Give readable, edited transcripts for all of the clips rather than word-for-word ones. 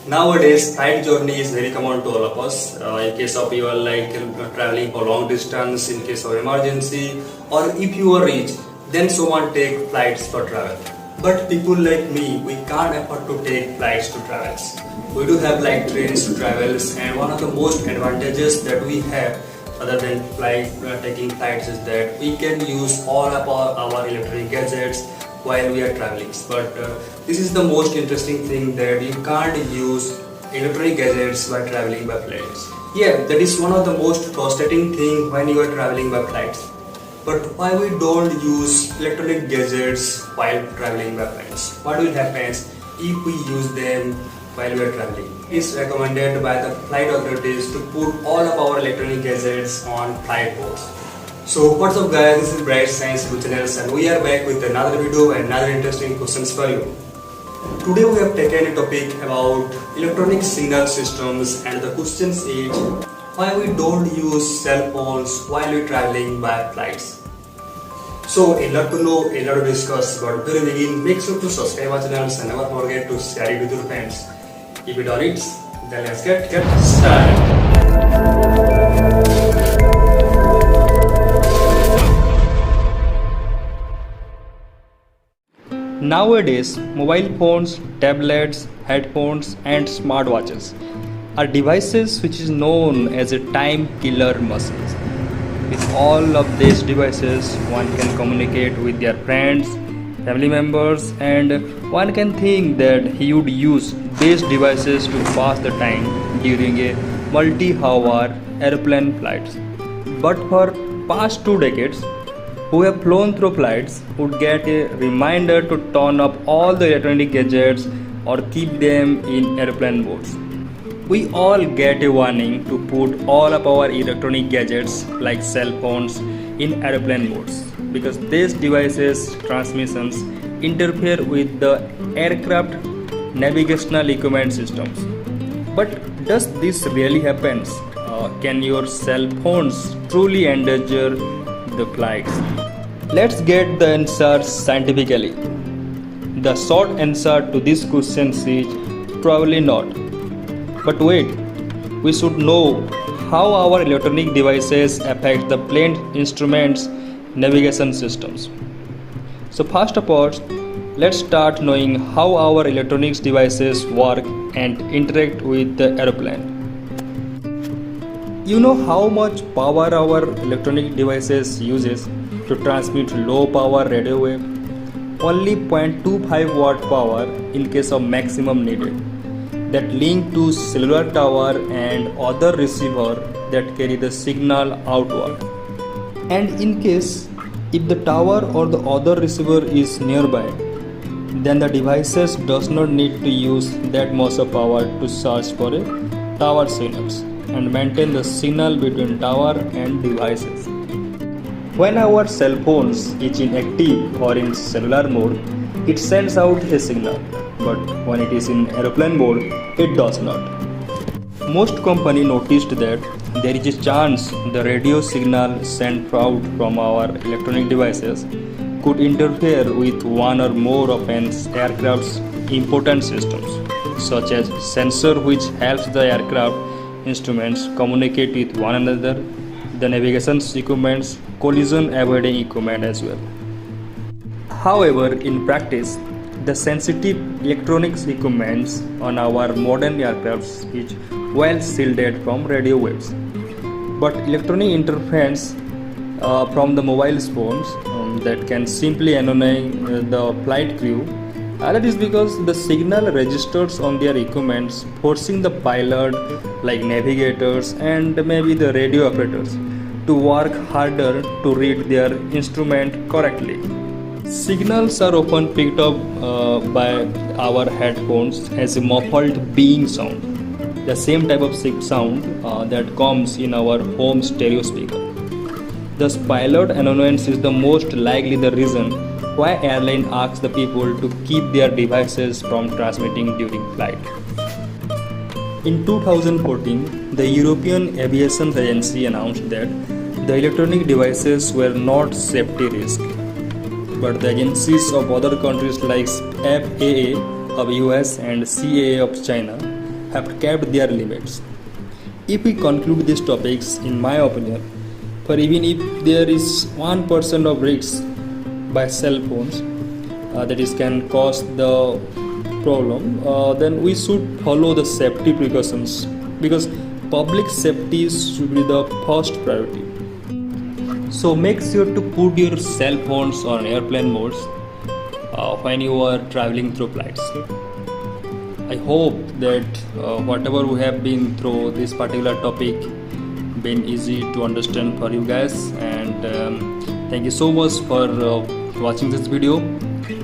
Nowadays, flight journey is very common to all of us. In case of you are like traveling for long distance, in case of emergency, or if you are rich, then someone take flights for travel. But people like me, we can't afford to take flights to travels. We do have like trains to travels, and one of the most advantages that we have other than taking flights is that we can use all of our electronic gadgets while we are traveling. But this is the most interesting thing, that you can't use electronic gadgets while traveling by flights. Yeah, that is one of the most frustrating thing when you are traveling by flights. But why we don't use electronic gadgets while traveling by flights? What will happen if we use them while we are traveling? It's recommended by the flight authorities to put all of our electronic gadgets on flight modes. So what's up guys, this is Bright Science YouTube channel and we are back with another video and another interesting questions for you. Today we have taken a topic about electronic signal systems, and the question is why we don't use cell phones while we traveling by flights. So a lot to know, a lot to discuss, but before we begin, make sure to subscribe our channel and never forget to share it with your friends. If you done it, then let's get started. Nowadays, mobile phones, tablets, headphones and smartwatches are devices which is known as a time killer machines. With all of these devices, one can communicate with their friends, family members, and one can think that he would use these devices to pass the time during a multi-hour airplane flights. But for past 2 decades, who have flown through flights would get a reminder to turn off all the electronic gadgets or keep them in airplane modes. We all get a warning to put all of our electronic gadgets like cell phones in airplane modes, because these devices transmissions interfere with the aircraft navigational equipment systems. But does this really happen? Can your cell phones truly endanger the flights? Let's get the answer scientifically. The short answer to this question is probably not. But wait, we should know how our electronic devices affect the plane instruments navigation systems. So first of all, let's start knowing how our electronics devices work and interact with the airplane. You know how much power our electronic devices uses to transmit low power radio wave? Only 0.25 watt power in case of maximum needed, that link to cellular tower and other receiver that carry the signal outward. And in case if the tower or the other receiver is nearby, then the devices does not need to use that much of power to search for a tower signals and maintain the signal between tower and devices. When our cell phones is in active or in cellular mode, it sends out a signal, but when it is in airplane mode, it does not. Most companies noticed that there is a chance the radio signal sent out from our electronic devices could interfere with one or more of an aircraft's important systems, such as sensor which helps the aircraft instruments communicate with one another, the navigation equipments, collision avoiding equipment as well. However, in practice, the sensitive electronics equipments on our modern aircrafts is well shielded from radio waves. But electronic interference from the mobile phones that can simply annoy the flight crew. That is because the signal registers on their equipments, forcing the pilot, like navigators and maybe the radio operators, to work harder to read their instrument correctly. Signals are often picked up by our headphones as a muffled beeping sound, the same type of sound that comes in our home stereo speaker. Thus, pilot annoyance is the most likely the reason why airline asks the people to keep their devices from transmitting during flight. In 2014, the European Aviation Agency announced that the electronic devices were not safety risk. But the agencies of other countries like FAA of US and CAA of China have kept their limits. If we conclude these topics, in my opinion, for even if there is 1% of risks by cell phones that is can cause the problem, then we should follow the safety precautions, because public safety should be the first priority. So make sure to put your cell phones on airplane modes when you are traveling through flights. I hope that whatever we have been through this particular topic been easy to understand for you guys, and thank you so much for watching this video.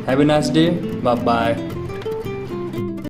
Have a nice day. Bye bye.